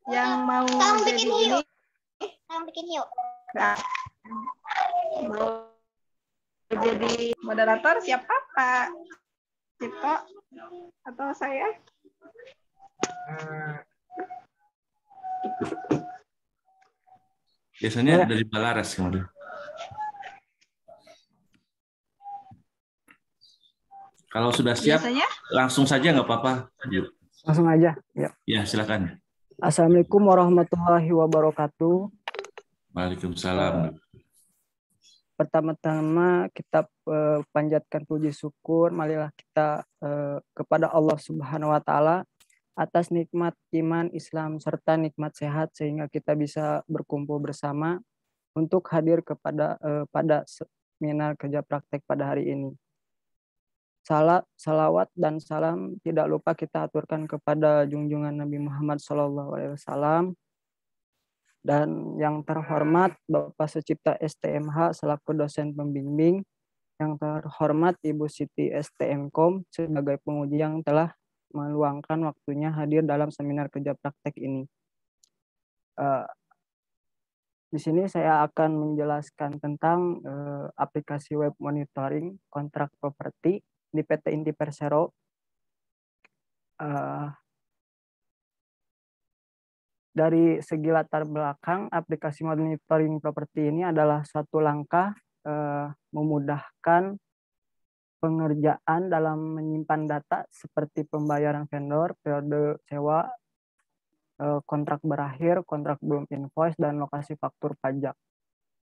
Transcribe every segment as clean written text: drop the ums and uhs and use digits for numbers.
Yang mau Tolong jadi bikin ini hiu. Tolong bikin hiu. nggak mau jadi moderator siapa Pak Cipto atau saya? Biasanya dari Balaras kemarin. Kalau sudah siap, Biasanya? langsung saja nggak apa-apa. Langsung aja. Ya. Ya, silakan. Assalamualaikum warahmatullahi wabarakatuh. Waalaikumsalam. Pertama-tama kita panjatkan puji syukur, marilah kita kepada Allah Subhanahu wa taala atas nikmat iman, Islam serta nikmat sehat sehingga kita bisa berkumpul bersama untuk hadir kepada pada seminar kerja praktek pada hari ini. Salawat dan salam tidak lupa kita aturkan kepada junjungan Nabi Muhammad SAW dan yang terhormat Bapak Sucipta STMH selaku dosen pembimbing, yang terhormat Ibu Siti STMkom sebagai penguji yang telah meluangkan waktunya hadir dalam seminar kerja praktek ini. Di sini saya akan menjelaskan tentang aplikasi web monitoring kontrak properti di PT Inti Persero. Dari segi latar belakang, aplikasi monitoring properti ini adalah suatu langkah memudahkan pengerjaan dalam menyimpan data seperti pembayaran vendor, periode sewa, kontrak berakhir, kontrak belum invoice, dan lokasi faktur pajak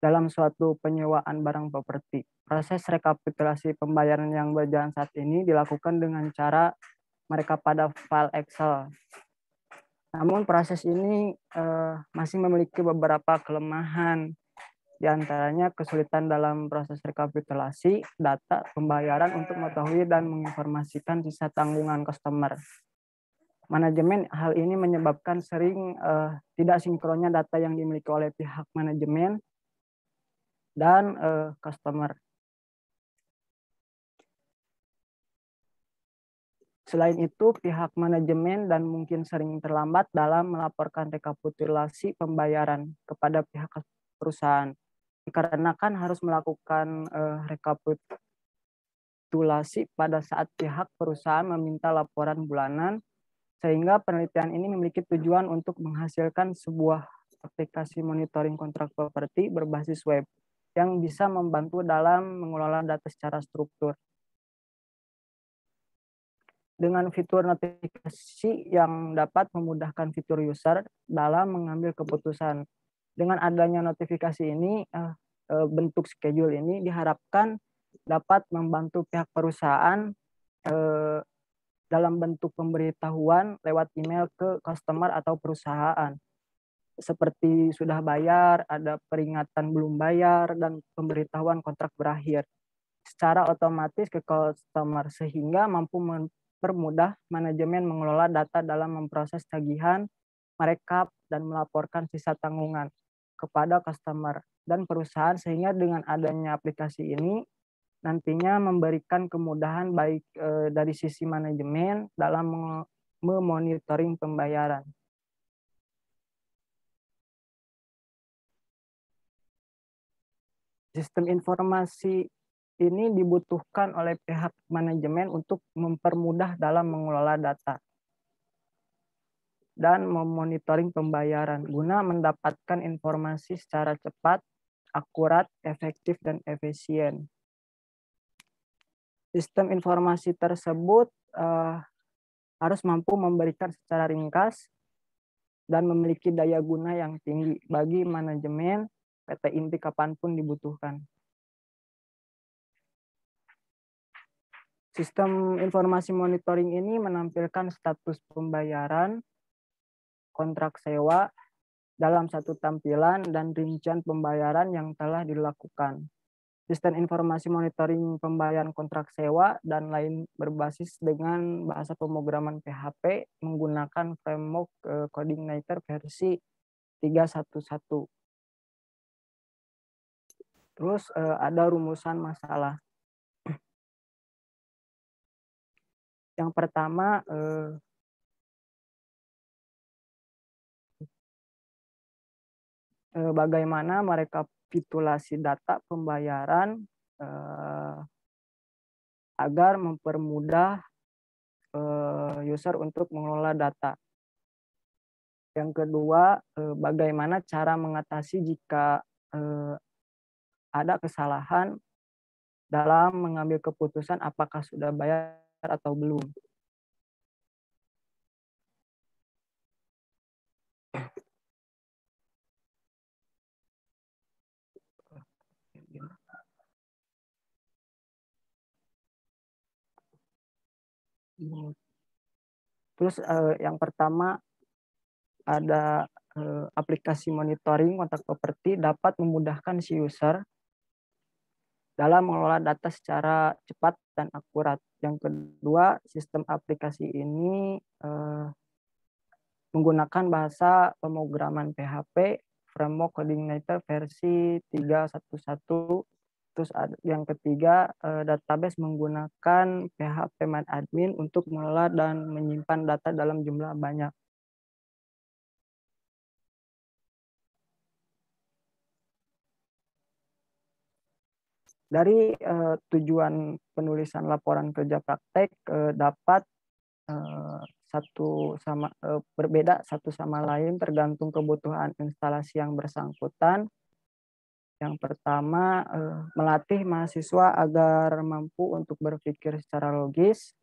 dalam suatu penyewaan barang properti. Proses rekapitulasi pembayaran yang berjalan saat ini dilakukan dengan cara mereka pada file Excel. Namun proses ini masih memiliki beberapa kelemahan, di antaranya kesulitan dalam proses rekapitulasi data pembayaran untuk mengetahui dan menginformasikan sisa tanggungan customer. Manajemen hal ini menyebabkan sering tidak sinkronnya data yang dimiliki oleh pihak manajemen dan customer. Selain itu, pihak manajemen dan mungkin sering terlambat dalam melaporkan rekapitulasi pembayaran kepada pihak perusahaan. Dikarenakan harus melakukan rekapitulasi pada saat pihak perusahaan meminta laporan bulanan, sehingga penelitian ini memiliki tujuan untuk menghasilkan sebuah aplikasi monitoring kontrak properti berbasis web yang bisa membantu dalam mengelola data secara struktur. Dengan fitur notifikasi yang dapat memudahkan fitur user dalam mengambil keputusan. Dengan adanya notifikasi ini, bentuk schedule ini diharapkan dapat membantu pihak perusahaan dalam bentuk pemberitahuan lewat email ke customer atau perusahaan. Seperti sudah bayar, ada peringatan belum bayar, dan pemberitahuan kontrak berakhir secara otomatis ke customer sehingga mampu mempermudah manajemen mengelola data dalam memproses tagihan, merekap, dan melaporkan sisa tanggungan kepada customer dan perusahaan, sehingga dengan adanya aplikasi ini nantinya memberikan kemudahan baik dari sisi manajemen dalam memonitoring pembayaran. Sistem informasi ini dibutuhkan oleh pihak manajemen untuk mempermudah dalam mengelola data dan memonitoring pembayaran guna mendapatkan informasi secara cepat, akurat, efektif, dan efisien. Sistem informasi tersebut harus mampu memberikan secara ringkas dan memiliki daya guna yang tinggi bagi manajemen PT Inti kapanpun dibutuhkan. Sistem informasi monitoring ini menampilkan status pembayaran, kontrak sewa dalam satu tampilan, dan rincian pembayaran yang telah dilakukan. Sistem informasi monitoring pembayaran kontrak sewa dan lain berbasis dengan bahasa pemrograman PHP menggunakan framework Codeigniter versi 3.1.1. Terus ada rumusan masalah. Yang pertama, bagaimana merekapitulasi data pembayaran agar mempermudah user untuk mengelola data. Yang kedua, bagaimana cara mengatasi jika ada kesalahan dalam mengambil keputusan apakah sudah bayar atau belum. Terus yang pertama ada aplikasi monitoring kontak properti dapat memudahkan si user dalam mengelola data secara cepat dan akurat. Yang kedua, sistem aplikasi ini menggunakan bahasa pemrograman PHP, Framework Coordinator versi 3.1.1. Terus yang ketiga, database menggunakan PHP MyAdmin untuk mengelola dan menyimpan data dalam jumlah banyak. Dari tujuan penulisan laporan kerja praktek dapat berbeda satu sama lain tergantung kebutuhan instalasi yang bersangkutan. Yang pertama, melatih mahasiswa agar mampu untuk berpikir secara logis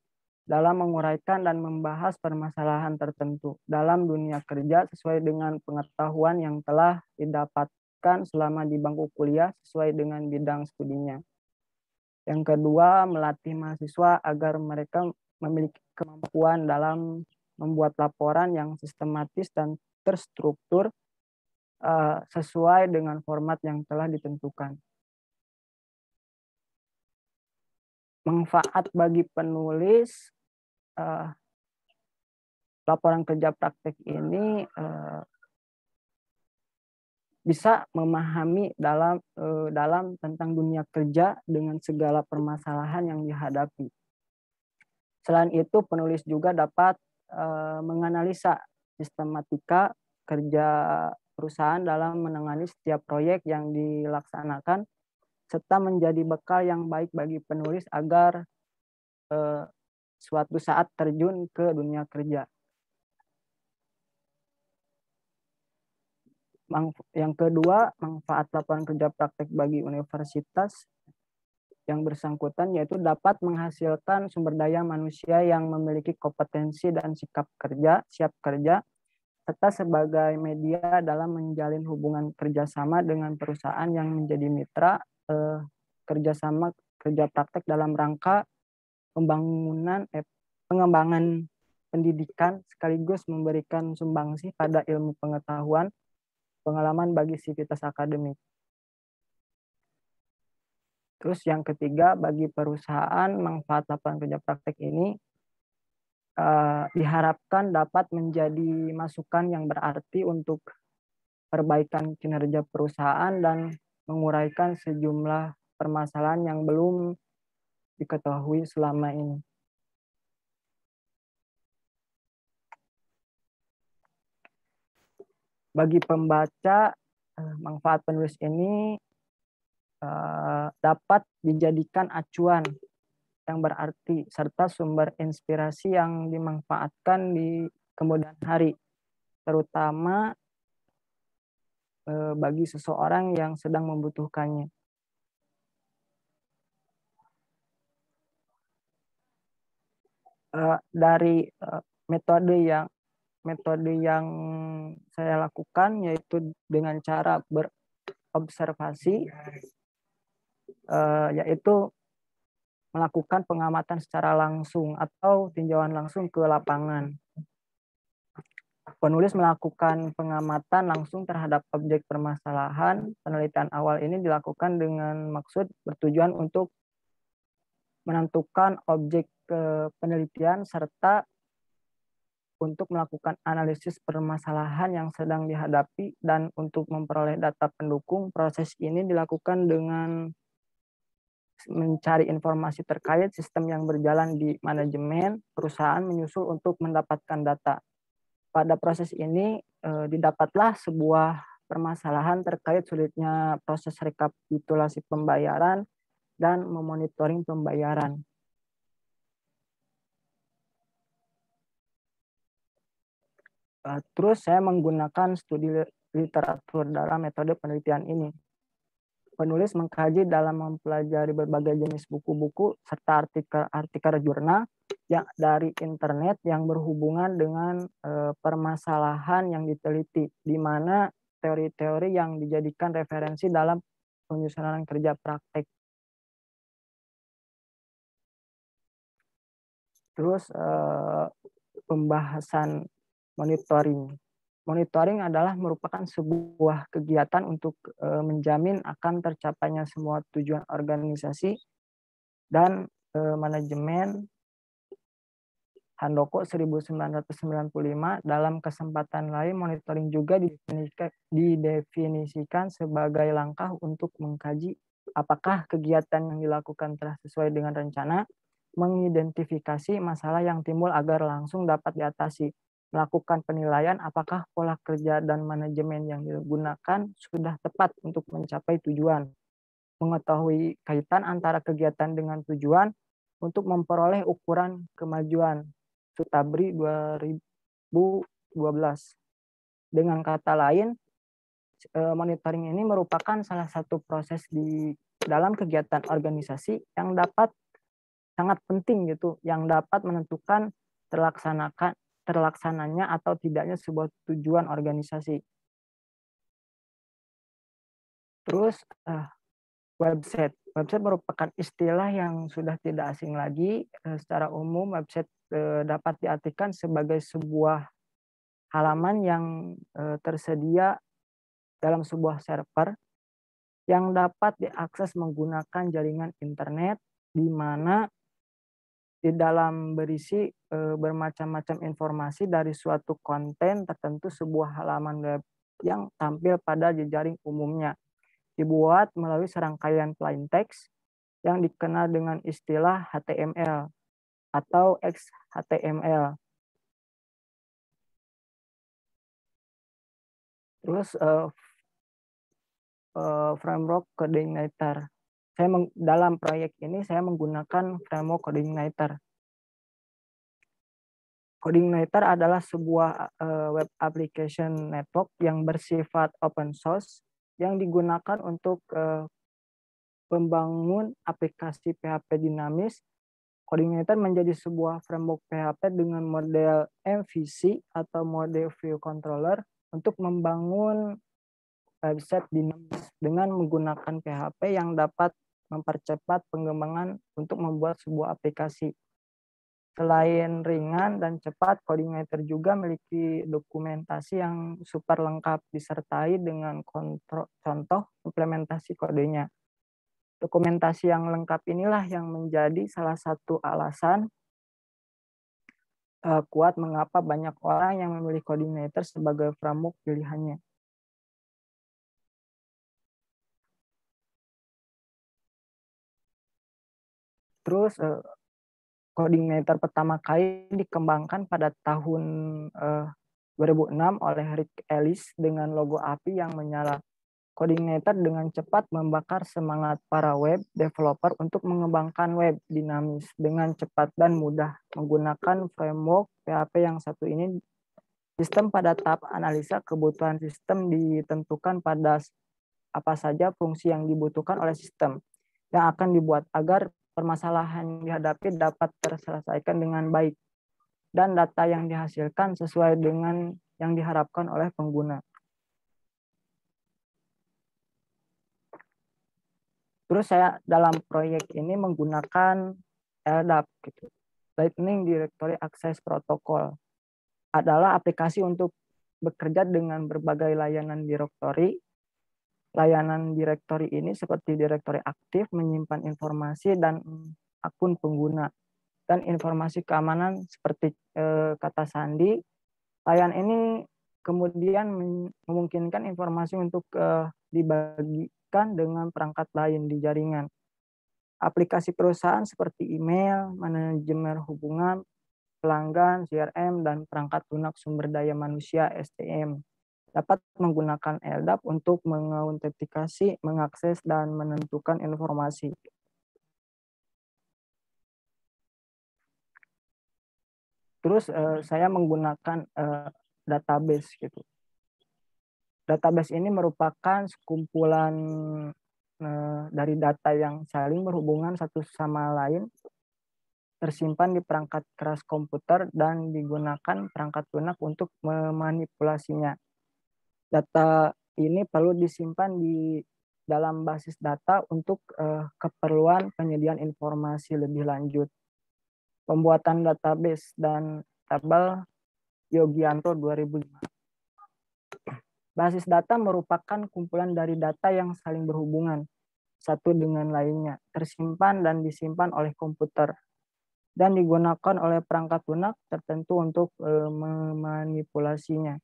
dalam menguraikan dan membahas permasalahan tertentu dalam dunia kerja sesuai dengan pengetahuan yang telah didapatkan selama di bangku kuliah sesuai dengan bidang studinya. Yang kedua, melatih mahasiswa agar mereka memiliki kemampuan dalam membuat laporan yang sistematis dan terstruktur sesuai dengan format yang telah ditentukan. Manfaat bagi penulis laporan kerja praktek ini bisa memahami dalam tentang dunia kerja dengan segala permasalahan yang dihadapi. Selain itu, penulis juga dapat menganalisa sistematika kerja perusahaan dalam menangani setiap proyek yang dilaksanakan, serta menjadi bekal yang baik bagi penulis agar suatu saat terjun ke dunia kerja. Yang kedua, manfaat laporan kerja praktek bagi universitas yang bersangkutan yaitu dapat menghasilkan sumber daya manusia yang memiliki kompetensi dan siap kerja, serta sebagai media dalam menjalin hubungan kerjasama dengan perusahaan yang menjadi mitra kerjasama kerja praktek dalam rangka pengembangan pendidikan sekaligus memberikan sumbangsi pada ilmu pengetahuan pengalaman bagi sivitas akademik. Terus yang ketiga, bagi perusahaan manfaat lapangan kerja praktek ini diharapkan dapat menjadi masukan yang berarti untuk perbaikan kinerja perusahaan dan menguraikan sejumlah permasalahan yang belum diketahui selama ini. Bagi pembaca, manfaat penulis ini dapat dijadikan acuan yang berarti serta sumber inspirasi yang dimanfaatkan di kemudian hari, terutama bagi seseorang yang sedang membutuhkannya. Dari metode yang saya lakukan yaitu dengan cara berobservasi, yaitu melakukan pengamatan secara langsung atau tinjauan langsung ke lapangan. Penulis melakukan pengamatan langsung terhadap objek permasalahan. Penelitian awal ini dilakukan dengan maksud bertujuan untuk menentukan objek penelitian serta untuk melakukan analisis permasalahan yang sedang dihadapi dan untuk memperoleh data pendukung. Proses ini dilakukan dengan mencari informasi terkait sistem yang berjalan di manajemen perusahaan menyusul untuk mendapatkan data. Pada proses ini didapatlah sebuah permasalahan terkait sulitnya proses rekapitulasi pembayaran dan memonitoring pembayaran. Terus saya menggunakan studi literatur dalam metode penelitian ini. Penulis mengkaji dalam mempelajari berbagai jenis buku-buku serta artikel jurnal yang dari internet yang berhubungan dengan permasalahan yang diteliti, di mana teori-teori yang dijadikan referensi dalam penyusunan kerja praktek. Terus pembahasan monitoring. Monitoring adalah merupakan sebuah kegiatan untuk menjamin akan tercapainya semua tujuan organisasi dan manajemen. Handoko 1995. Dalam kesempatan lain, monitoring juga didefinisikan sebagai langkah untuk mengkaji apakah kegiatan yang dilakukan telah sesuai dengan rencana, mengidentifikasi masalah yang timbul agar langsung dapat diatasi, melakukan penilaian apakah pola kerja dan manajemen yang digunakan sudah tepat untuk mencapai tujuan, mengetahui kaitan antara kegiatan dengan tujuan untuk memperoleh ukuran kemajuan. Sutabri 2012. Dengan kata lain, monitoring ini merupakan salah satu proses di dalam kegiatan organisasi yang dapat sangat penting gitu, yang dapat menentukan terlaksananya atau tidaknya sebuah tujuan organisasi. Terus website. Website merupakan istilah yang sudah tidak asing lagi. Secara umum website dapat diartikan sebagai sebuah halaman yang tersedia dalam sebuah server yang dapat diakses menggunakan jaringan internet, di mana di dalam berisi bermacam-macam informasi dari suatu konten tertentu. Sebuah halaman web yang tampil pada jejaring umumnya dibuat melalui serangkaian plain text yang dikenal dengan istilah HTML atau XHTML. Terus framework coordinator. Dalam proyek ini saya menggunakan framework coordinator. Coordinator adalah sebuah web application network yang bersifat open source yang digunakan untuk membangun aplikasi PHP dinamis. Coordinator menjadi sebuah framework PHP dengan model MVC atau model view controller untuk membangun website dinamis dengan menggunakan PHP yang dapat mempercepat pengembangan untuk membuat sebuah aplikasi. Selain ringan dan cepat, Coordinator juga memiliki dokumentasi yang super lengkap disertai dengan contoh implementasi kodenya. Dokumentasi yang lengkap inilah yang menjadi salah satu alasan kuat mengapa banyak orang yang memilih Coordinator sebagai framework pilihannya. Terus Coordinator pertama kali dikembangkan pada tahun 2006 oleh Rick Ellis dengan logo api yang menyala. Coordinator dengan cepat membakar semangat para web developer untuk mengembangkan web dinamis dengan cepat dan mudah. Menggunakan framework PHP yang satu ini, sistem pada tahap analisa kebutuhan sistem ditentukan pada apa saja fungsi yang dibutuhkan oleh sistem yang akan dibuat agar permasalahan yang dihadapi dapat terselesaikan dengan baik dan data yang dihasilkan sesuai dengan yang diharapkan oleh pengguna. Terus saya dalam proyek ini menggunakan LDAP, gitu. Lightning Directory Access Protocol. Adalah aplikasi untuk bekerja dengan berbagai layanan direktori. Layanan direktori ini seperti direktori aktif, menyimpan informasi dan akun pengguna, dan informasi keamanan seperti kata sandi. Layanan ini kemudian memungkinkan informasi untuk dibagikan dengan perangkat lain di jaringan. Aplikasi perusahaan seperti email, manajemen hubungan, pelanggan, CRM, dan perangkat lunak sumber daya manusia SDM dapat menggunakan LDAP untuk mengautentikasi, mengakses, dan menentukan informasi. Terus saya menggunakan database gitu. Database ini merupakan sekumpulan dari data yang saling berhubungan satu sama lain, tersimpan di perangkat keras komputer dan digunakan perangkat lunak untuk memanipulasinya. Data ini perlu disimpan di dalam basis data untuk keperluan penyediaan informasi lebih lanjut. Pembuatan database dan tabel Yogianto 2005. Basis data merupakan kumpulan dari data yang saling berhubungan satu dengan lainnya, tersimpan dan disimpan oleh komputer, dan digunakan oleh perangkat lunak tertentu untuk memanipulasinya.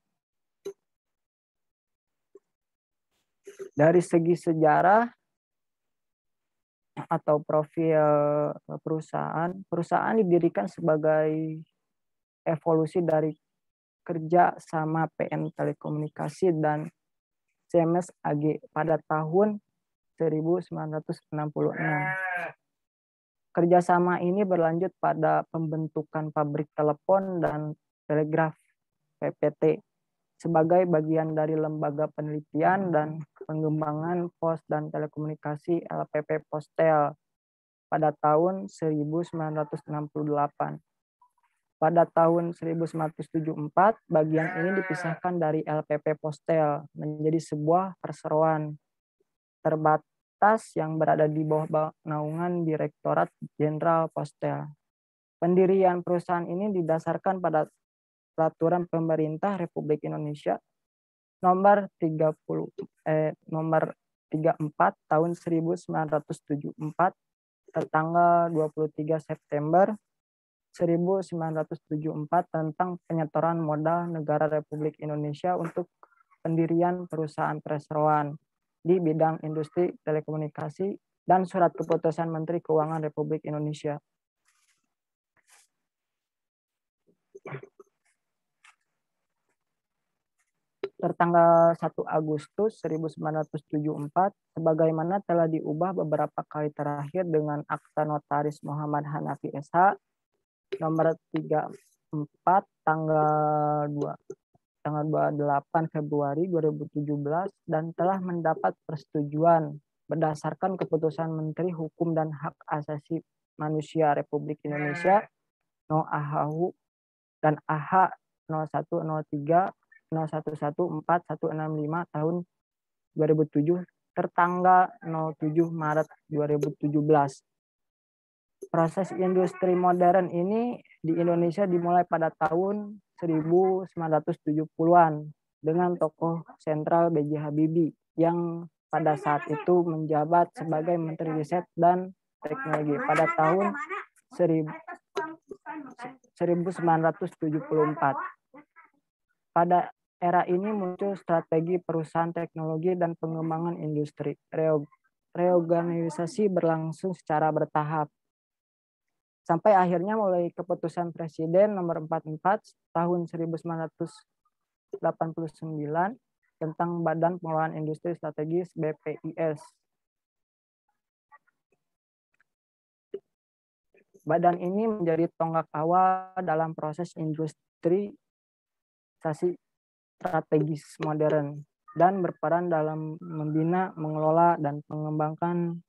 Dari segi sejarah atau profil perusahaan didirikan sebagai evolusi dari kerja sama PN Telekomunikasi dan CMS AG pada tahun 1966. Kerjasama ini berlanjut pada pembentukan pabrik telepon dan telegraf PPT sebagai bagian dari lembaga penelitian dan pengembangan pos dan telekomunikasi LPP Postel pada tahun 1968. Pada tahun 1974, bagian ini dipisahkan dari LPP Postel menjadi sebuah perseroan terbatas yang berada di bawah naungan Direktorat Jenderal Postel. Pendirian perusahaan ini didasarkan pada Peraturan Pemerintah Republik Indonesia nomor 34 tahun 1974 tertanggal 23 September 1974 tentang penyetoran modal negara Republik Indonesia untuk pendirian perusahaan perseroan di bidang industri telekomunikasi dan Surat Keputusan Menteri Keuangan Republik Indonesia. Tertanggal 1 Agustus 1974, sebagaimana telah diubah beberapa kali terakhir dengan Akta Notaris Muhammad Hanafi SH nomor 34 tanggal 28 Februari 2017 dan telah mendapat persetujuan berdasarkan keputusan Menteri Hukum dan Hak Asasi Manusia Republik Indonesia No AHU dan AH 0103 011465 tahun 2007 tertanggal 07 Maret 2017. Proses industri modern ini di Indonesia dimulai pada tahun 1970-an dengan tokoh sentral B.J. Habibie yang pada saat itu menjabat sebagai Menteri Riset dan Teknologi pada tahun 1974. Pada era ini muncul strategi perusahaan teknologi dan pengembangan industri. Reorganisasi berlangsung secara bertahap. Sampai akhirnya melalui keputusan Presiden nomor 44 tahun 1989 tentang Badan Pengelolaan Industri Strategis BPIS. Badan ini menjadi tonggak awal dalam proses industri strategis modern dan berperan dalam membina, mengelola, dan mengembangkan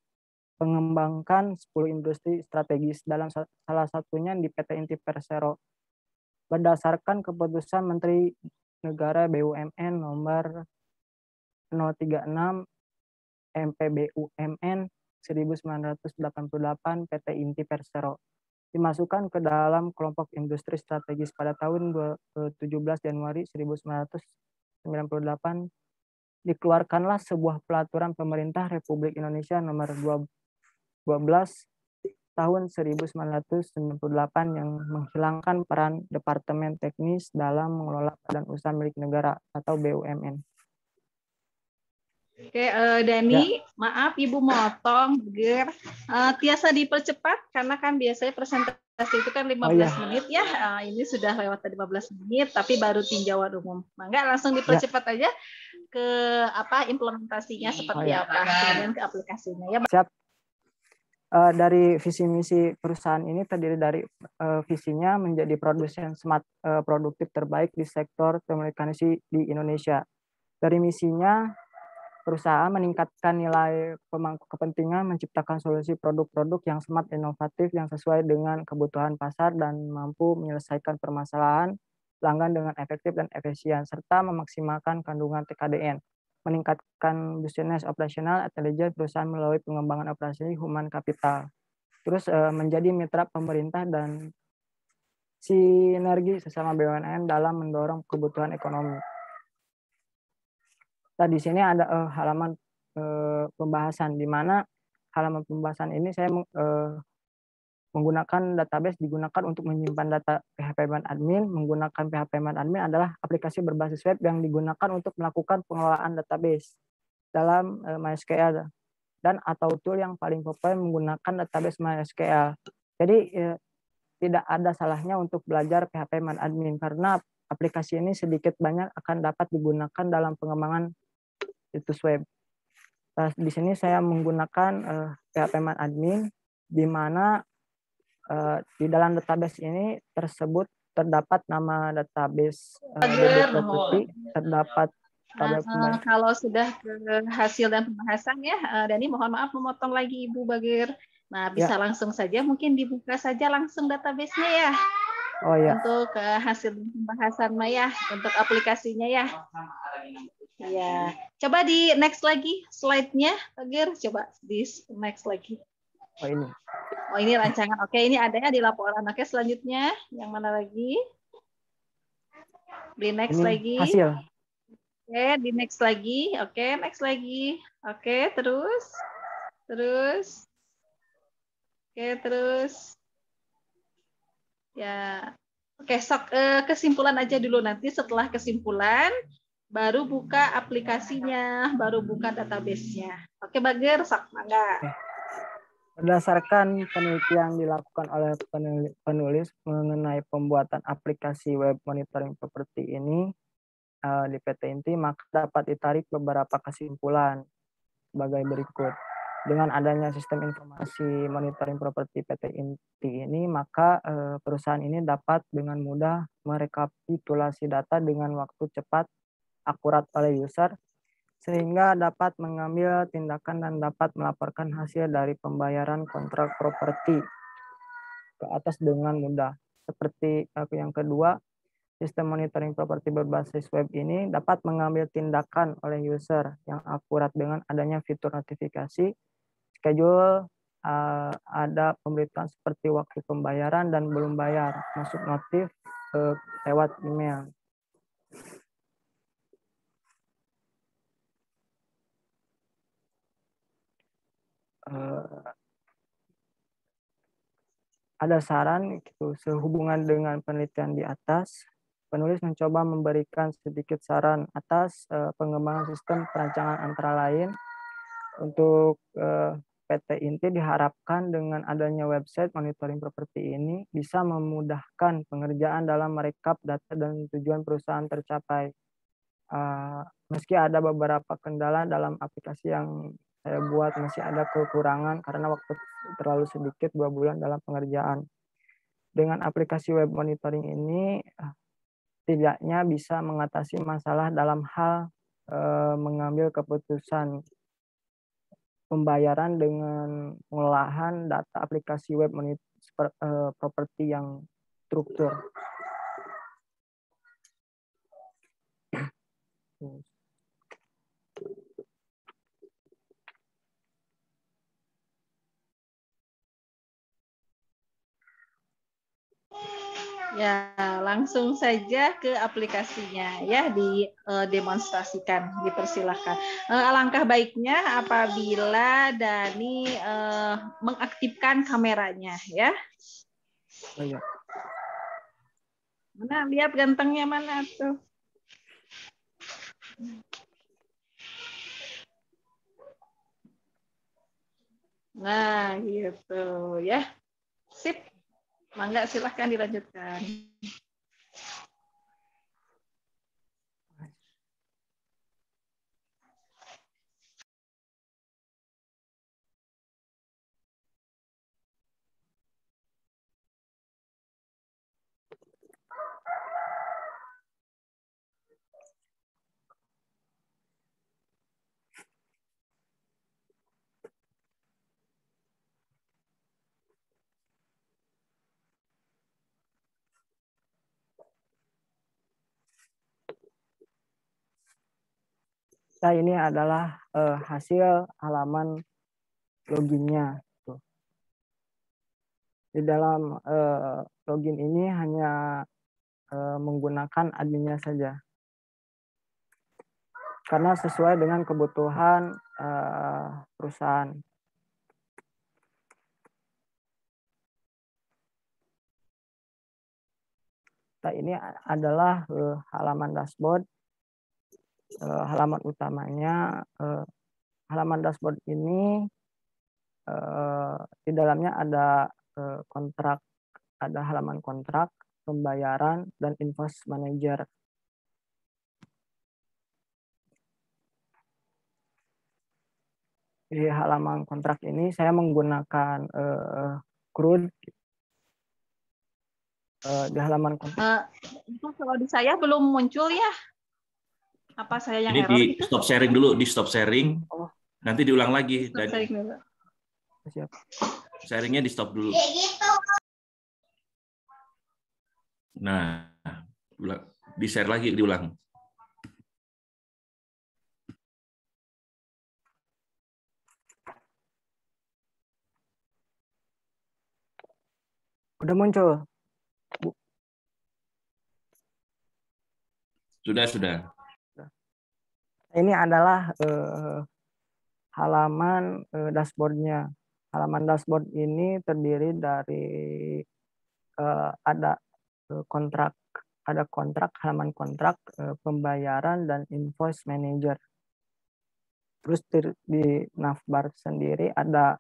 10 industri strategis, dalam salah satunya di PT Inti Persero. Berdasarkan keputusan Menteri Negara BUMN nomor 036 MPBUMN 1988 PT Inti Persero dimasukkan ke dalam kelompok industri strategis pada tahun 17 Januari 1998 dikeluarkanlah sebuah peraturan pemerintah Republik Indonesia nomor 12 tahun 1998 yang menghilangkan peran Departemen Teknis dalam mengelola badan usaha milik negara atau BUMN. Oke, Dani, maaf Ibu motong, Ger. Tiasa dipercepat karena kan biasanya presentasi itu kan 15 menit ya. Ini sudah lewat 15 menit tapi baru tinjauan umum. Mangga langsung dipercepat aja ke implementasinya seperti apa, kemudian ke aplikasinya ya. Siap. Dari visi misi perusahaan ini terdiri dari visinya menjadi produsen smart produktif terbaik di sektor telekomunikasi di Indonesia. Dari misinya, perusahaan meningkatkan nilai pemangku kepentingan, menciptakan solusi produk-produk yang smart, inovatif, yang sesuai dengan kebutuhan pasar dan mampu menyelesaikan permasalahan pelanggan dengan efektif dan efisien, serta memaksimalkan kandungan TKDN, meningkatkan bisnis operasional intelijen perusahaan melalui pengembangan operasi human capital. Terus menjadi mitra pemerintah dan sinergi sesama BUMN dalam mendorong kebutuhan ekonomi. Nah, di sini ada halaman pembahasan, di mana halaman pembahasan ini saya menggunakan database digunakan untuk menyimpan data PHP-admin. Menggunakan PHP-admin adalah aplikasi berbasis web yang digunakan untuk melakukan pengelolaan database dalam MySQL dan atau tool yang paling populer menggunakan database MySQL. Jadi tidak ada salahnya untuk belajar PHP-admin karena aplikasi ini sedikit banyak akan dapat digunakan dalam pengembangan situs web. Nah, di sini saya menggunakan PHP-admin di mana di dalam database ini terdapat nama database property, terdapat kalau sudah ke hasil dan pembahasan ya, Dani mohon maaf memotong lagi Ibu Bagir. Nah, bisa langsung saja mungkin dibuka saja langsung database-nya ya. Oh ya. Untuk hasil pembahasan Maya, untuk aplikasinya ya. Ya, coba di next lagi slide-nya, Bagir. Coba di next lagi. Oh ini. Oh ini rancangan. Oke, ini adanya di laporan. Oke, selanjutnya yang mana lagi? Di next ini lagi. Hasil. Oke, di next lagi. Oke, next lagi. Oke, terus. Oke, terus. Ya. Oke, kesimpulan aja dulu, nanti setelah kesimpulan baru buka aplikasinya, baru buka database-nya. Oke, Bagir, sok mangga. Berdasarkan penelitian dilakukan oleh penulis mengenai pembuatan aplikasi web monitoring properti ini di PT Inti, maka dapat ditarik beberapa kesimpulan sebagai berikut. Dengan adanya sistem informasi monitoring properti PT Inti ini, maka perusahaan ini dapat dengan mudah merekapitulasi data dengan waktu cepat, akurat oleh user, sehingga dapat mengambil tindakan dan dapat melaporkan hasil dari pembayaran kontrak properti ke atas dengan mudah. Seperti yang kedua, sistem monitoring properti berbasis web ini dapat mengambil tindakan oleh user yang akurat dengan adanya fitur notifikasi, schedule, ada pemberitahuan seperti waktu pembayaran dan belum bayar, masuk notif lewat email. Ada saran gitu, sehubungan dengan penelitian di atas, penulis mencoba memberikan sedikit saran atas pengembangan sistem perancangan antara lain. Untuk PT Inti diharapkan dengan adanya website monitoring properti ini bisa memudahkan pengerjaan dalam merekap data dan tujuan perusahaan tercapai. Meski ada beberapa kendala dalam aplikasi yang saya buat, masih ada kekurangan karena waktu terlalu sedikit 2 bulan dalam pengerjaan. Dengan aplikasi web monitoring ini tidaknya bisa mengatasi masalah dalam hal mengambil keputusan pembayaran dengan pengolahan data aplikasi web properti yang struktur. Ya, langsung saja ke aplikasinya ya, didemonstrasikan, dipersilahkan. Alangkah baiknya apabila Dani mengaktifkan kameranya ya. Oh, ya. Mana lihat gantengnya mana tuh? Nah, gitu ya. Sip. Mangga silahkan dilanjutkan. Nah, ini adalah hasil halaman loginnya. Tuh. Di dalam login ini hanya menggunakan adminnya saja. Karena sesuai dengan kebutuhan perusahaan. Nah, ini adalah halaman dashboard. Halaman utamanya, halaman dashboard ini di dalamnya ada kontrak, ada halaman kontrak, pembayaran, dan invoice manager. Di halaman kontrak ini saya menggunakan CRUD. Di halaman kontrak. Itu kalau di saya belum muncul ya. Apa saya yang Ini error di gitu? stop sharing dulu, di stop sharing. Oh. Nanti diulang lagi. Stop sharing dulu. Siap. Sharingnya di stop dulu. Nah, di share lagi, diulang. Udah muncul. Bu. Sudah. Ini adalah halaman dashboardnya. Halaman dashboard ini terdiri dari ada kontrak, halaman kontrak, pembayaran, dan invoice manager. Terus di navbar sendiri ada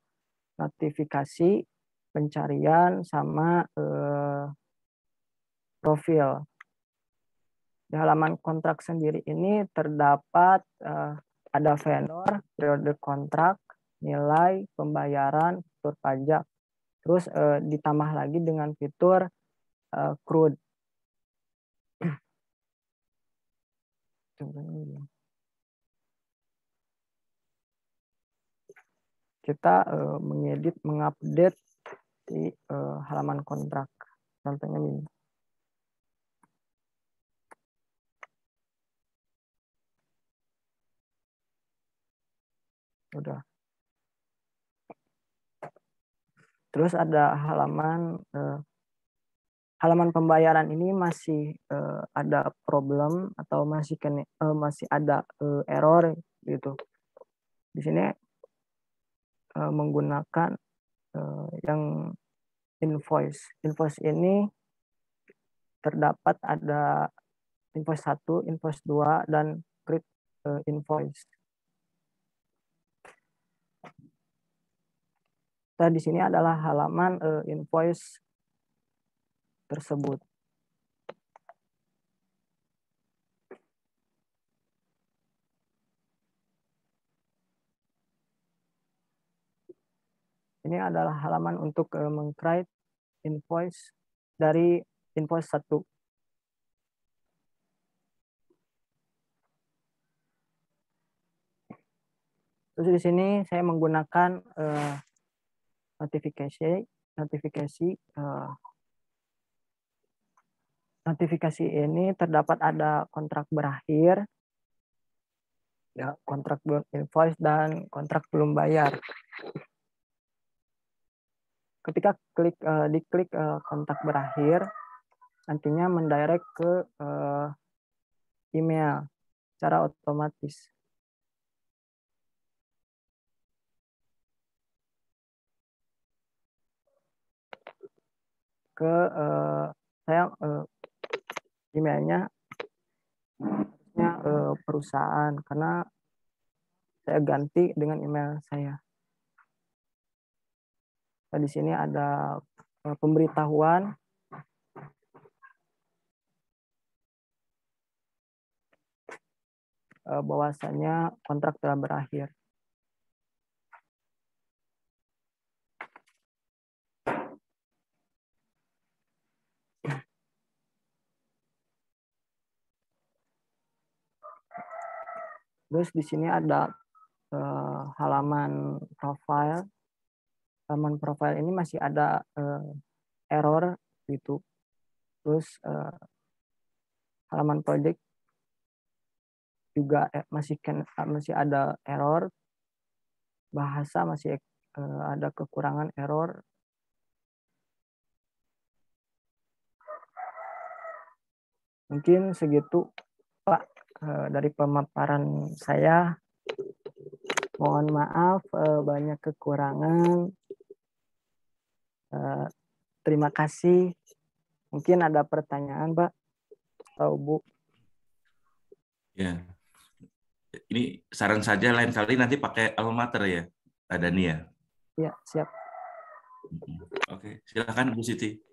notifikasi, pencarian, sama profil. Di halaman kontrak sendiri ini terdapat ada vendor, periode kontrak, nilai, pembayaran, fitur pajak. Terus ditambah lagi dengan fitur CRUD. Kita mengedit, mengupdate di halaman kontrak. Contohnya ini. Udah. Terus ada halaman pembayaran ini masih ada problem atau masih ada error gitu. Di sini menggunakan yang invoice. Invoice ini terdapat ada invoice 1, invoice 2, dan create invoice. Nah, di sini adalah halaman invoice tersebut. Ini adalah halaman untuk meng-create invoice dari invoice 1. Terus di sini saya menggunakan notifikasi ini terdapat ada kontrak berakhir, ya, kontrak belum invoice, dan kontrak belum bayar. Ketika diklik kontak berakhir, nantinya mendirect ke email secara otomatis. Ke saya emailnya harusnya perusahaan, karena saya ganti dengan email saya. di sini ada pemberitahuan bahwasanya kontrak telah berakhir. Terus di sini ada halaman profile. Halaman profile ini masih ada error gitu. Terus halaman project juga masih ada error. Bahasa masih ada kekurangan error. Mungkin segitu Pak dari pemaparan saya. Mohon maaf banyak kekurangan. Terima kasih. Mungkin ada pertanyaan, Pak atau Bu? Ya, ini saran saja lain kali nanti pakai alma mater ya, Dani ya. Ya, siap. Oke, silakan Bu Siti.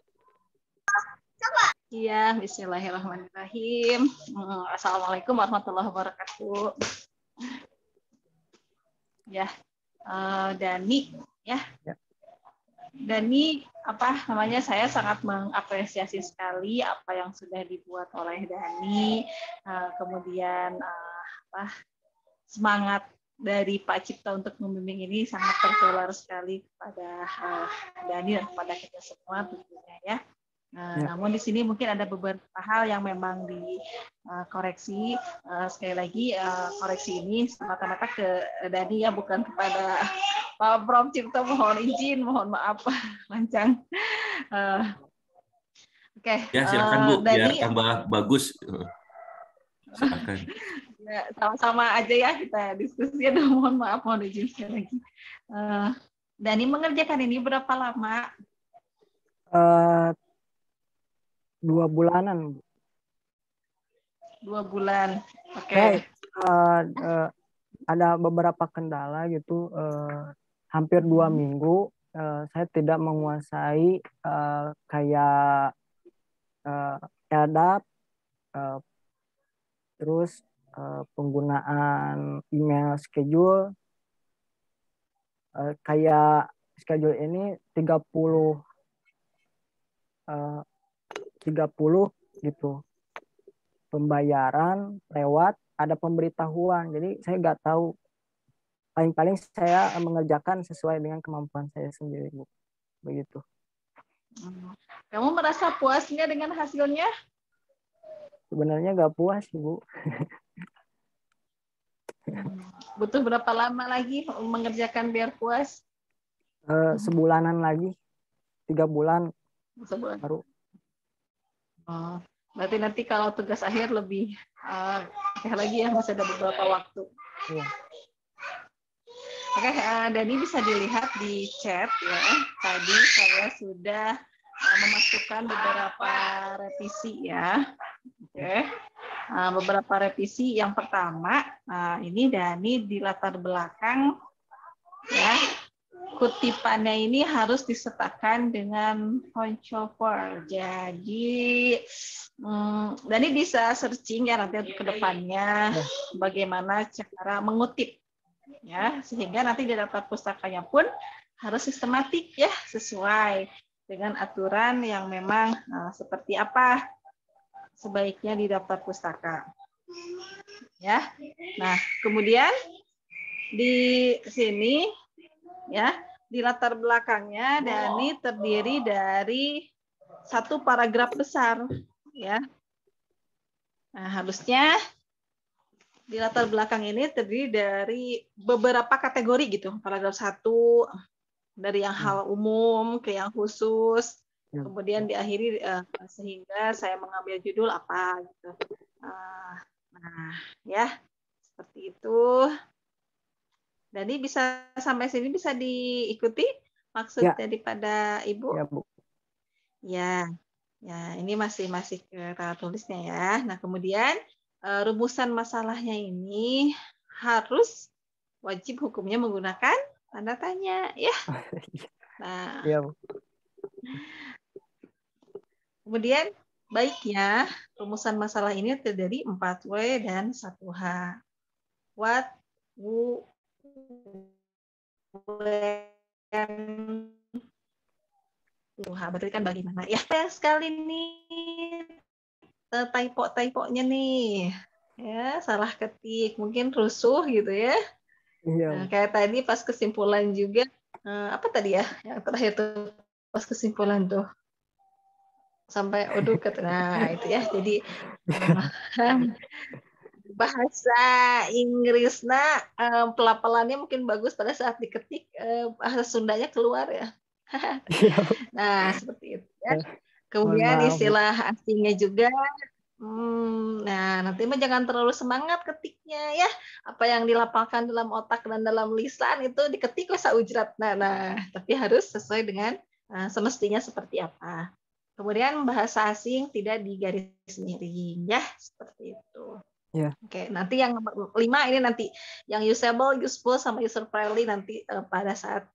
Iya, bismillahirrahmanirrahim. Assalamualaikum warahmatullahi wabarakatuh. Ya, Dani, ya. Dani, saya sangat mengapresiasi sekali apa yang sudah dibuat oleh Dani. Kemudian semangat dari Pak Cipta untuk membimbing ini sangat tertular sekali kepada Dani dan kepada kita semua tentunya ya. Namun di sini mungkin ada beberapa hal yang memang dikoreksi. Sekali lagi koreksi ini semata-mata ke Dani ya, bukan kepada Pak Prof Cipta. Mohon izin, mohon maaf lancang. Oke. Ya silakan Bu, Dani, biar tambah bagus. Silakan. Ya, sama-sama aja ya kita diskusi. Mohon maaf, mohon izin sekali lagi. Dani mengerjakan ini berapa lama? 2 bulanan. 2 bulan. Oke. Ada beberapa kendala gitu. Hampir 2 minggu saya tidak menguasai kayak LDAP, terus penggunaan email schedule. Kayak schedule ini 30 gitu, pembayaran lewat ada pemberitahuan, jadi saya nggak tahu, paling saya mengerjakan sesuai dengan kemampuan saya sendiri, Bu, begitu. Kamu merasa puas nggak dengan hasilnya? Sebenarnya nggak puas, Bu. Butuh berapa lama lagi mengerjakan biar puas? Sebulanan lagi, 3 bulan Sebulan. baru. Berarti nanti kalau tugas akhir lebih lagi ya, masih ada beberapa waktu. Iya. Oke, Dani bisa dilihat di chat ya. Tadi saya sudah memasukkan beberapa revisi ya. Oke. Beberapa revisi. Yang pertama, ini Dani di latar belakang ya. Kutipannya ini harus disertakan dengan voiceover. Jadi, Dani bisa searching ya nanti ke depannya bagaimana cara mengutip, ya, sehingga nanti di daftar pustakanya pun harus sistematik ya, sesuai dengan aturan yang memang seperti apa sebaiknya di daftar pustaka. Ya, nah kemudian di sini ya, di latar belakangnya Dani terdiri dari 1 paragraf besar ya. Nah, harusnya di latar belakang ini terdiri dari beberapa kategori gitu. Paragraf 1 dari yang hal umum ke yang khusus. Kemudian diakhiri sehingga saya mengambil judul apa gitu. Nah, ya seperti itu. Jadi bisa sampai sini bisa diikuti maksud daripada Ibu? Ya, Bu. Ya, ini masih cara tulisnya ya. Nah, kemudian rumusan masalahnya ini harus wajib hukumnya menggunakan tanda tanya ya. Nah, Iya, Bu. kemudian baiknya rumusan masalah ini terdiri 4W dan 1H. What, who, when, berarti kan bagaimana ya sekali nih typo-typonya nih ya, salah ketik mungkin rusuh gitu ya. Iya. Kayak tadi pas kesimpulan juga apa tadi ya yang terakhir tuh pas kesimpulan tuh sampai aduh nah itu ya, jadi bahasa Inggrisnya pelafalannya mungkin bagus pada saat diketik, bahasa Sundanya keluar ya. Iya. Nah, seperti itu ya. Mohon Kemudian maaf, Bu. istilah asingnya juga. Nah, nanti mah jangan terlalu semangat ketiknya ya. Apa yang dilapalkan dalam otak dan dalam lisan itu diketik kok saujrat. Nah, tapi harus sesuai dengan semestinya seperti apa. Kemudian bahasa asing tidak digaris miring ya, seperti itu. Ya. Oke, nanti yang nomor 5 ini nanti yang usable, useful sama user friendly nanti pada saat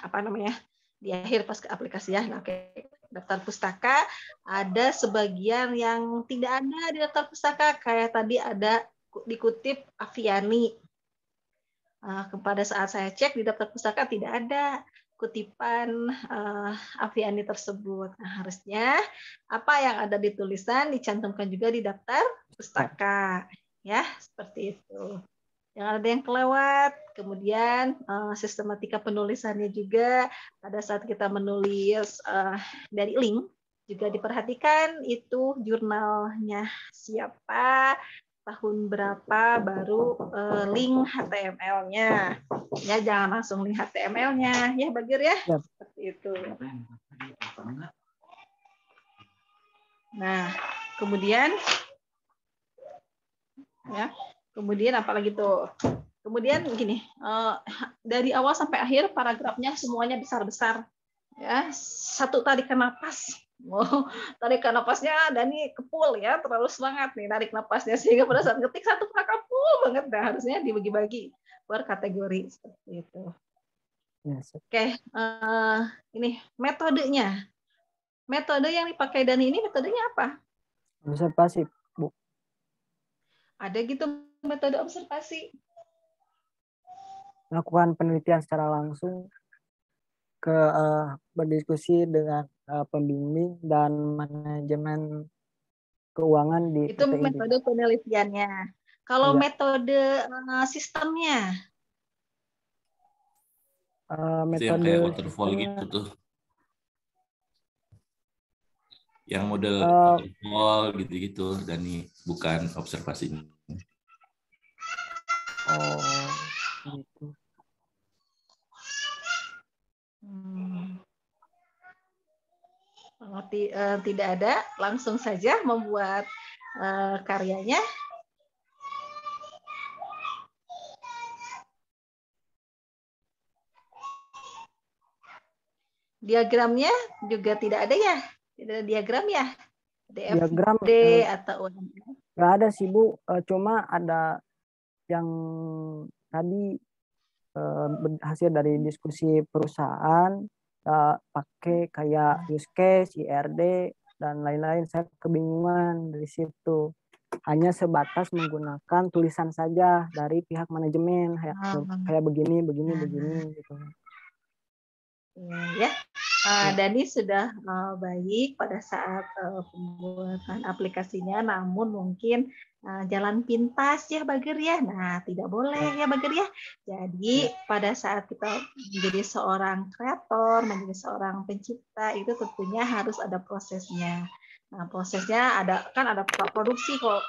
apa namanya di akhir pas ke aplikasi ya. Nah, oke. Daftar pustaka ada sebagian yang tidak ada di daftar pustaka, kayak tadi ada dikutip Aviani. Pada saat saya cek di daftar pustaka tidak ada kutipan Aviani tersebut. Nah, harusnya apa yang ada di tulisan dicantumkan juga di daftar pustaka. Ya, seperti itu. Yang ada yang kelewat, kemudian sistematika penulisannya juga pada saat kita menulis dari link juga diperhatikan itu jurnalnya siapa, tahun berapa, baru link HTML-nya. Ya, jangan langsung link HTML-nya, ya Bagir ya. Ya. Seperti itu. Nah, kemudian ya. Kemudian apalagi tuh? Kemudian begini, dari awal sampai akhir paragrafnya semuanya besar-besar. Ya, satu tarikan napas. Tarikan napasnya Dani kepul ya, terlalu semangat nih tarik napasnya sehingga pada saat ngetik satu paragraf full banget. Nah, harusnya dibagi-bagi per kategori seperti itu. Yes. Oke, ini metodenya. Metode yang dipakai Dani ini metodenya apa? Observasi, Bu. Ada gitu metode observasi. Lakukan penelitian secara langsung, berdiskusi dengan pembimbing dan manajemen keuangan di Itu PT Inti. metode penelitiannya. Kalau Ya. metode sistemnya, Itu yang metode kayak waterfall sistemnya, gitu tuh. Yang model waterfall gitu-gitu, dan ini bukan observasi. oh gitu. Kalau tidak ada, langsung saja membuat karyanya. Diagramnya juga tidak ada ya? Tidak ada diagram ya? Diagram DFD atau UML? nggak ada sih, Bu. Cuma ada yang tadi hasil dari diskusi perusahaan, pakai kayak use case, IRD, dan lain-lain. Saya kebingungan dari situ. Hanya sebatas menggunakan tulisan saja dari pihak manajemen, kayak begini gitu. Ya, Dani sudah baik pada saat pembuatan aplikasinya, namun mungkin jalan pintas ya Bagir ya. Nah, tidak boleh ya Bagir ya. Jadi pada saat kita menjadi seorang kreator, menjadi seorang pencipta, itu tentunya harus ada prosesnya. Nah, prosesnya ada produksi, kalau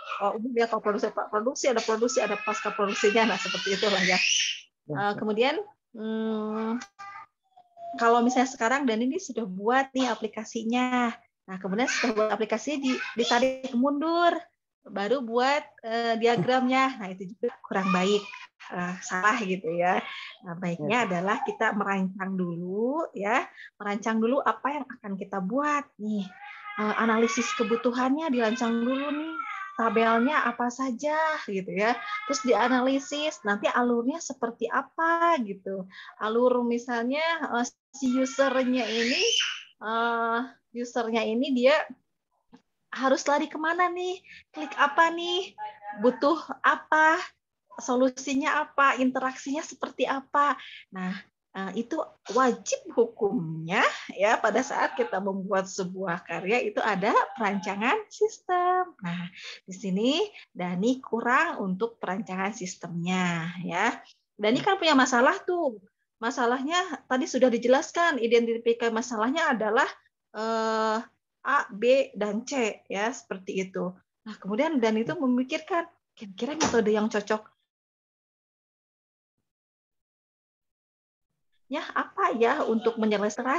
produksi ada pasca produksinya. Nah, seperti itulah ya. Kemudian kalau misalnya sekarang dan ini sudah buat nih aplikasinya, nah kemudian setelah buat aplikasi ditarik mundur, baru buat diagramnya, nah itu juga kurang baik, salah gitu ya. Nah, baiknya adalah kita merancang dulu apa yang akan kita buat nih, analisis kebutuhannya dirancang dulu nih. tabelnya apa saja gitu ya. Terus dianalisis nanti alurnya seperti apa gitu. Alur misalnya si usernya ini dia harus lari kemana nih, klik apa nih, butuh apa, solusinya apa, interaksinya seperti apa. Nah, itu wajib hukumnya ya pada saat kita membuat sebuah karya itu ada perancangan sistem. Nah, di sini Dani kurang untuk perancangan sistemnya ya. Dani kan punya masalah tuh. Masalahnya tadi sudah dijelaskan, identifikasi masalahnya adalah A, B, dan C ya seperti itu. Nah, kemudian Dani itu memikirkan kira-kira metode yang cocok ya apa ya untuk menyelesaikan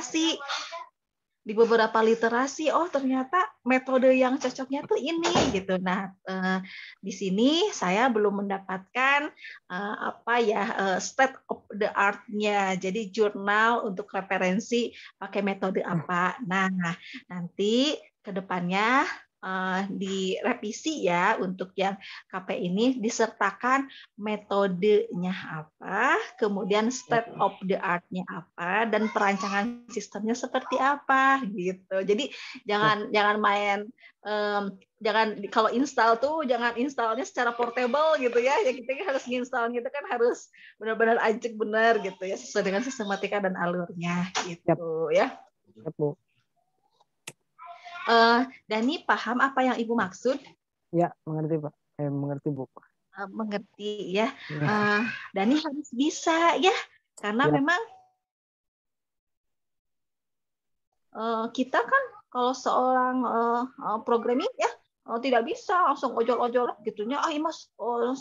di beberapa literasi, oh ternyata metode yang cocoknya tuh ini gitu. Nah, di sini saya belum mendapatkan state of the art-nya. Jadi jurnal untuk referensi pakai metode apa. Nah, nanti ke depannya direvisi ya untuk yang KP ini disertakan metodenya apa, kemudian state of the art-nya apa, dan perancangan sistemnya seperti apa gitu. Jadi jangan main jangan kalau install tuh jangan installnya secara portable gitu ya. Ya kita harus installnya itu kan harus benar-benar ajak benar gitu ya sesuai dengan sistematika dan alurnya gitu ya. Bu. Dani paham apa yang Ibu maksud? Ya, mengerti Pak. Mengerti Bu. Mengerti ya. Dani harus bisa ya, karena memang kita kan kalau seorang programming ya tidak bisa langsung ojol-ojol gitunya. Imas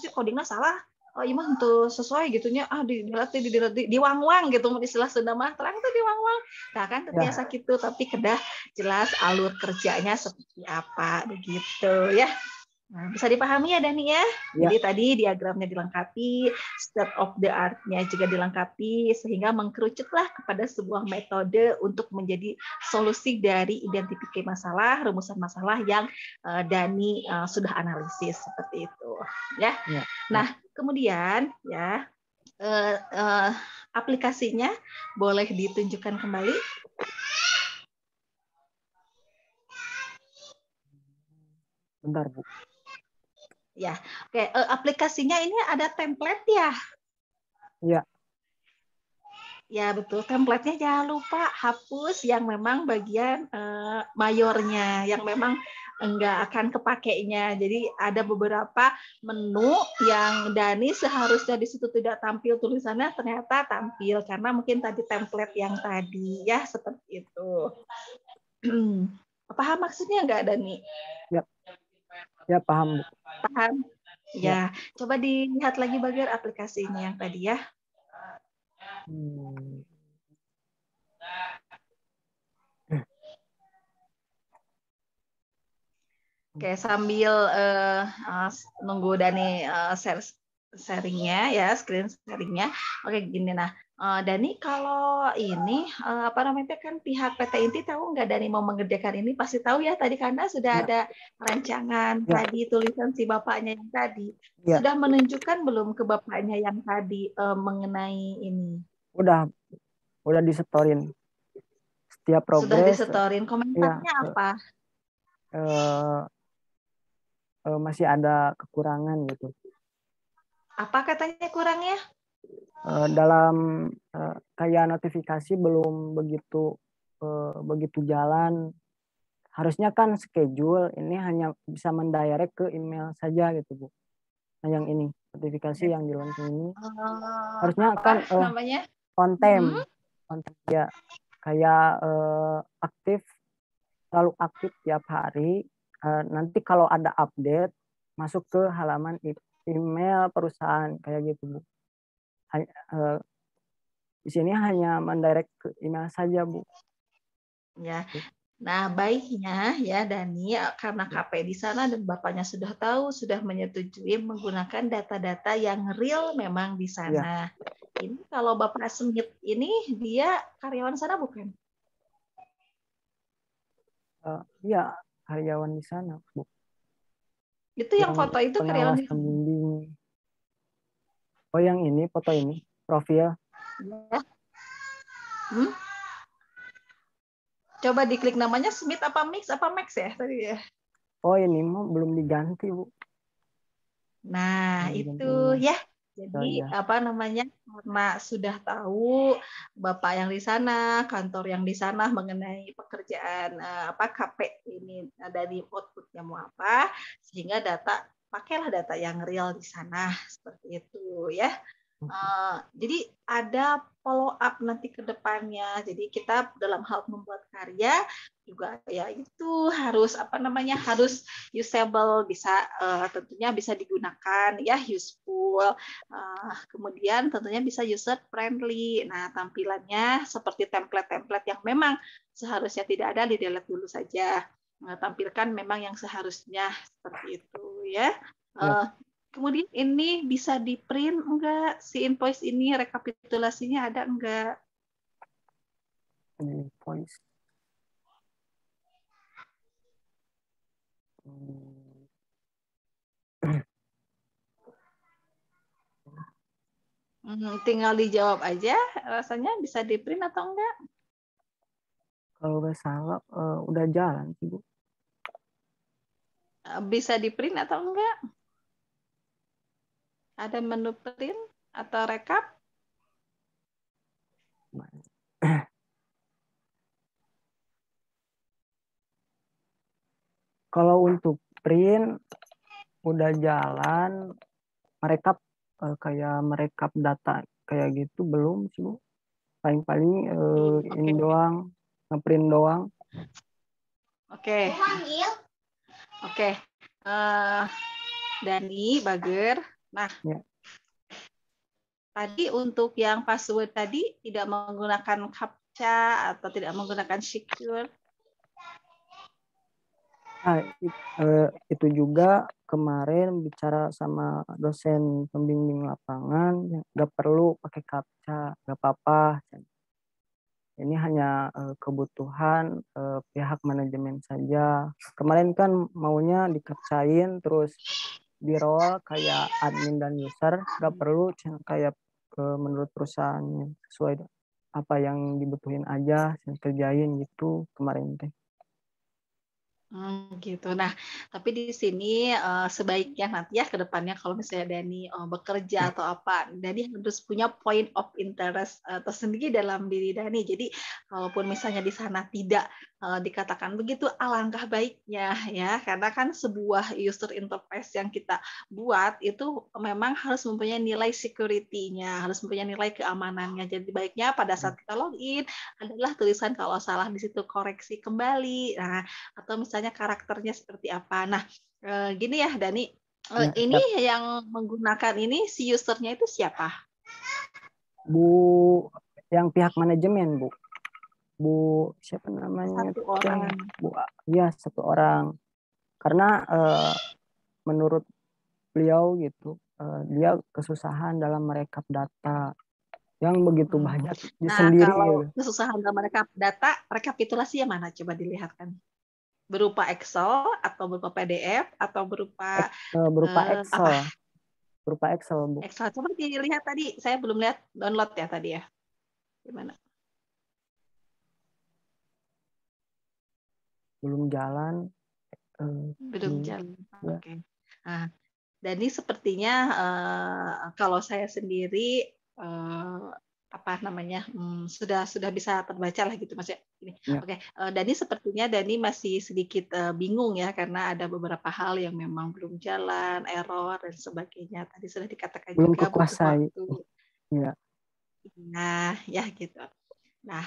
si codingnya salah. Imas untuk sesuai gitunya dilatih diwang-wang gitu istilah Sunda mah terang tuh diwang-wang. Nah kan biasa gitu tapi kedah jelas alur kerjanya seperti apa begitu ya. Nah, bisa dipahami ya Dani ya? Jadi tadi diagramnya dilengkapi, state of the art-nya juga dilengkapi, sehingga mengkerucutlah kepada sebuah metode untuk menjadi solusi dari identifikasi masalah, rumusan masalah yang Dani sudah analisis seperti itu. Ya. Nah, kemudian ya aplikasinya boleh ditunjukkan kembali. Bentar Bu. Ya, oke. Aplikasinya ini ada template ya? Iya. Ya betul. Template-nya jangan lupa hapus yang memang bagian mayornya, yang memang enggak akan kepakainya. Jadi ada beberapa menu yang Dani seharusnya di situ tidak tampil tulisannya, ternyata tampil karena mungkin tadi template yang tadi ya seperti itu. Paham maksudnya enggak Dani? Ya paham Bu. Paham. Ya, coba dilihat lagi bagian aplikasinya yang tadi ya. Oke, sambil nunggu Dani sharingnya ya, screen sharingnya. Oke, gini Dani kalau ini kan pihak PT Inti tahu nggak Dani mau mengerjakan ini pasti tahu ya tadi karena sudah ada rancangan tadi tulisan si bapaknya yang tadi. Sudah menunjukkan belum ke bapaknya yang tadi mengenai ini? Udah disetorin. Setiap progres. Sudah disetorin. Komentarnya apa? Masih ada kekurangan gitu. Apa katanya kurangnya? Dalam kayak notifikasi belum begitu jalan. Harusnya kan schedule ini hanya bisa mendirect ke email saja gitu Bu. Nah yang ini notifikasi yang di launching ini harusnya kan namanya? konten ya kayak selalu aktif tiap hari. Nanti kalau ada update masuk ke halaman email perusahaan kayak gitu Bu. Di sini hanya mendirect ke email saja Bu. Ya. Nah, baiknya ya Dani karena KP di sana dan Bapaknya sudah tahu, sudah menyetujui menggunakan data-data yang real memang di sana. Ini kalau Bapak Smith ini dia karyawan sana bukan? Iya, karyawan di sana Bu. Itu yang foto itu karyawan pengawasan bimbing. Oh, yang ini foto ini profil. ya. Coba diklik namanya Smith apa Mix apa Max ya tadi ya. Oh, ini mah belum diganti, Bu. Nah, Belum itu diganti. ya. Jadi Ya. apa namanya? Karena sudah tahu Bapak yang di sana, kantor yang di sana mengenai pekerjaan KP ini dari outputnya mau apa, sehingga pakailah data yang real di sana seperti itu ya. Jadi ada follow up nanti ke depannya. Jadi kita dalam hal membuat karya juga ya itu harus harus usable, bisa tentunya bisa digunakan ya, useful. Kemudian tentunya bisa user friendly. Nah, tampilannya seperti template-template yang memang seharusnya tidak ada, di delete dulu saja. Tampilkan memang yang seharusnya seperti itu ya. Kemudian ini bisa di print enggak? Si invoice ini rekapitulasinya ada enggak? Invoice. Tinggal dijawab aja, rasanya bisa di print atau enggak? Kalau nggak salah udah jalan sih, Bu. Bisa di print atau enggak? Ada menu print atau rekap? Kalau untuk print udah jalan, merekap kayak merekap data kayak gitu belum sih, Bu. Paling-paling ini doang, ngeprint doang. Oke. Dani, Bager. Nah, ya. Tadi untuk yang password tadi tidak menggunakan CAPTCHA atau tidak menggunakan secure. Nah, itu juga kemarin bicara sama dosen pembimbing lapangan, nggak perlu pakai CAPTCHA, nggak apa-apa. Ini hanya kebutuhan pihak manajemen saja. Kemarin kan maunya dikapcain terus di roll kayak admin dan user, nggak perlu kayak menurut perusahaannya, sesuai apa yang dibutuhin aja, kerjain gitu kemarin teh. Gitu. Nah, tapi di sini sebaiknya nanti ya ke depannya kalau misalnya Dani bekerja atau apa, Dani harus punya point of interest tersendiri dalam diri Dani. Jadi, kalaupun misalnya di sana tidak dikatakan begitu, alangkah baiknya ya, karena kan sebuah user interface yang kita buat itu memang harus mempunyai nilai security-nya, harus mempunyai nilai keamanannya. Jadi baiknya pada saat kita login adalah tulisan kalau salah di situ koreksi kembali. Nah, atau misalnya karakternya seperti apa. Nah, gini ya Dani, ini yang menggunakan ini si usernya itu siapa? Bu, yang pihak manajemen, Bu. Bu, siapa namanya? Satu orang. Bu, ya satu orang. Karena menurut beliau gitu, dia kesusahan dalam merekap data yang begitu banyak sendiri. Kalau kesusahan dalam merekap data, rekapitulasi yang mana? Coba dilihatkan. Berupa Excel atau berupa PDF atau berupa Excel. apa? Berupa Excel, Bu. Excel. Coba dilihat tadi, saya belum lihat download ya tadi ya. Gimana? Belum jalan. Belum jalan. Ya. Oke. Nah, dan ini sepertinya kalau saya sendiri sudah bisa terbaca lah gitu Mas ya. Ya. Oke, Dani sepertinya Dani masih sedikit bingung ya karena ada beberapa hal yang memang belum jalan, error dan sebagainya. Tadi sudah dikatakan Belum juga butuh kekuasai. waktu. Ya. Nah, ya gitu. Nah,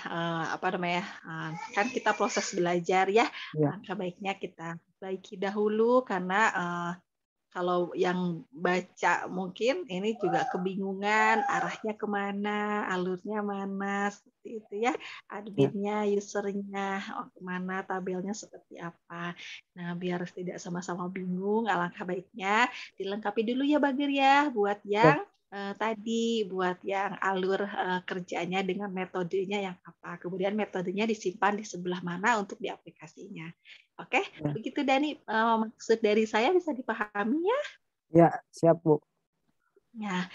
kan kita proses belajar ya. Maka baiknya kita baiki dahulu karena kalau yang baca mungkin ini juga kebingungan arahnya kemana, alurnya mana, seperti itu ya. Adminnya, usernya, kemana, tabelnya seperti apa. Nah, biar tidak sama-sama bingung, alangkah baiknya dilengkapi dulu ya Bagir ya, buat yang tadi buat yang alur kerjanya dengan metodenya yang apa. Kemudian metodenya disimpan di sebelah mana untuk di aplikasinya. Oke, Ya, begitu Dani. Maksud dari saya bisa dipahami ya? ya siap Bu. Ya,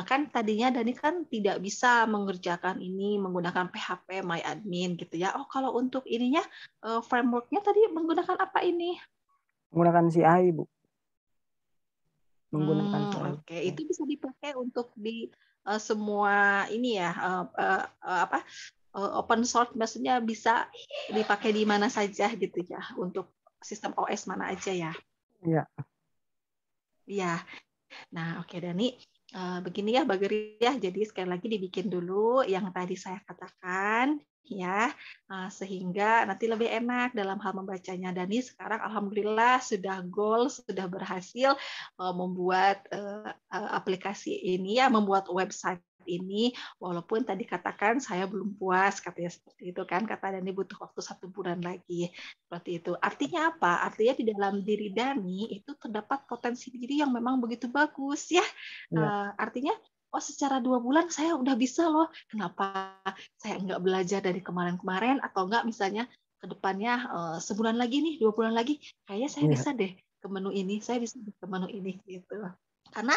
kan tadinya Dani kan tidak bisa mengerjakan ini menggunakan PHP MyAdmin gitu ya. Oh, kalau untuk ininya frameworknya tadi menggunakan apa ini? Menggunakan CI Bu. Menggunakan CI. Oke, itu bisa dipakai untuk di semua ini ya apa open source, maksudnya bisa dipakai di mana saja gitu ya untuk sistem OS mana aja ya. Iya. Iya. Nah, oke Dani, begini ya Bageri ya. Jadi sekali lagi dibikin dulu yang tadi saya katakan ya, sehingga nanti lebih enak dalam hal membacanya. Dani sekarang alhamdulillah sudah goal, sudah berhasil membuat aplikasi ini ya, membuat website ini, walaupun tadi katakan saya belum puas, katanya seperti itu kan, kata Dani butuh waktu 1 bulan lagi. Seperti itu. Artinya apa? Artinya di dalam diri Dani itu terdapat potensi diri yang memang begitu bagus ya. Ya. Artinya, oh secara 2 bulan saya udah bisa loh. Kenapa saya nggak belajar dari kemarin-kemarin atau nggak misalnya ke depannya sebulan lagi nih, 2 bulan lagi, kayaknya saya Ya. bisa deh ke menu ini, saya bisa ke menu ini gitu. Karena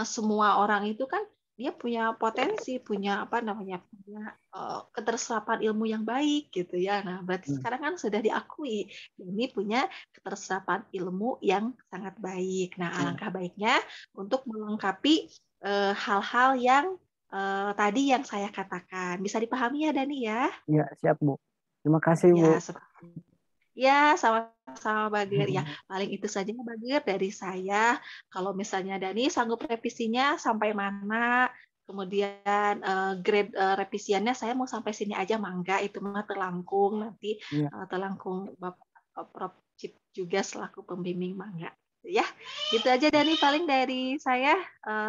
semua orang itu kan dia punya potensi, punya apa namanya, punya keterserapan ilmu yang baik gitu ya. Nah, berarti sekarang kan sudah diakui ini punya keterserapan ilmu yang sangat baik. Nah, alangkah baiknya untuk melengkapi hal-hal yang tadi yang saya katakan. Bisa dipahami ya, Dani ya? Ya, siap Bu. Terima kasih Bu. Ya, seperti ya, sama-sama Bagir. Ya, paling itu saja Bagir dari saya. Kalau misalnya Dani sanggup revisinya sampai mana, kemudian grade revisiannya saya mau sampai sini aja mangga, itu mah terlangkung nanti Ya. terlangkung Bapak Prof Cip juga selaku pembimbing mangga. Ya, gitu aja Dani paling dari saya.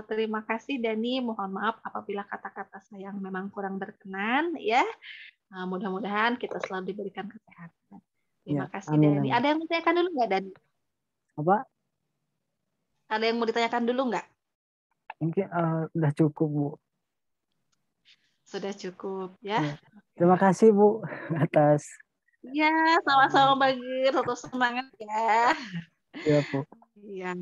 Terima kasih Dani. Mohon maaf apabila kata-kata saya yang memang kurang berkenan ya. Mudah-mudahan kita selalu diberikan kesehatan. Terima Ya. kasih Amin, Dani. amin. Ada yang mau ditanyakan dulu nggak Dani? Apa? Ada yang mau ditanyakan dulu nggak? Mungkin udah cukup Bu. Sudah cukup ya. Ya. Terima kasih Bu atas. Ya, sama-sama Bagir. Tetap semangat ya. Ya Bu. Iya.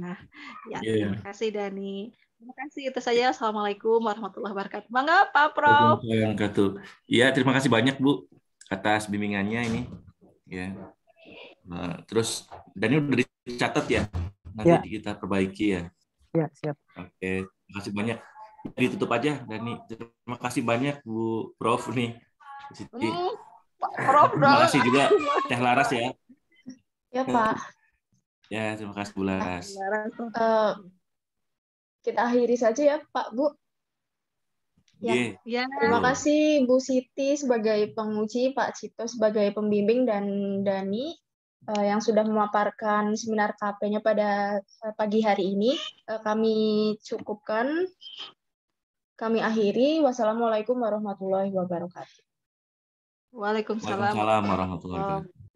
Ya, Iya. terima kasih Dani. Terima kasih itu saja. Assalamualaikum warahmatullahi wabarakatuh. Mangga Pak Prof. Waalaikumsalam wabarakatuh. Iya, terima kasih banyak Bu atas bimbingannya ini. Ya. Nah, terus Dani udah dicatat ya. Nanti Ya. kita perbaiki ya. Ya, siap. Oke, terima kasih banyak. Ditutup aja Dani. Terima kasih banyak Bu Prof nih. Siti. Pak Prof Terima dong. kasih juga Teh Laras ya. Ya Pak, Ya, terima kasih Bu Laras. kita akhiri saja ya Pak Bu. Ya. Iya. Ya. Terima kasih Bu Siti sebagai penguji, Pak Cito sebagai pembimbing, dan Dani yang sudah memaparkan seminar KP-nya pada pagi hari ini. Kami cukupkan, kami akhiri. Wassalamualaikum warahmatullahi wabarakatuh. Waalaikumsalam Waalaikumsalam warahmatullahi wabarakatuh.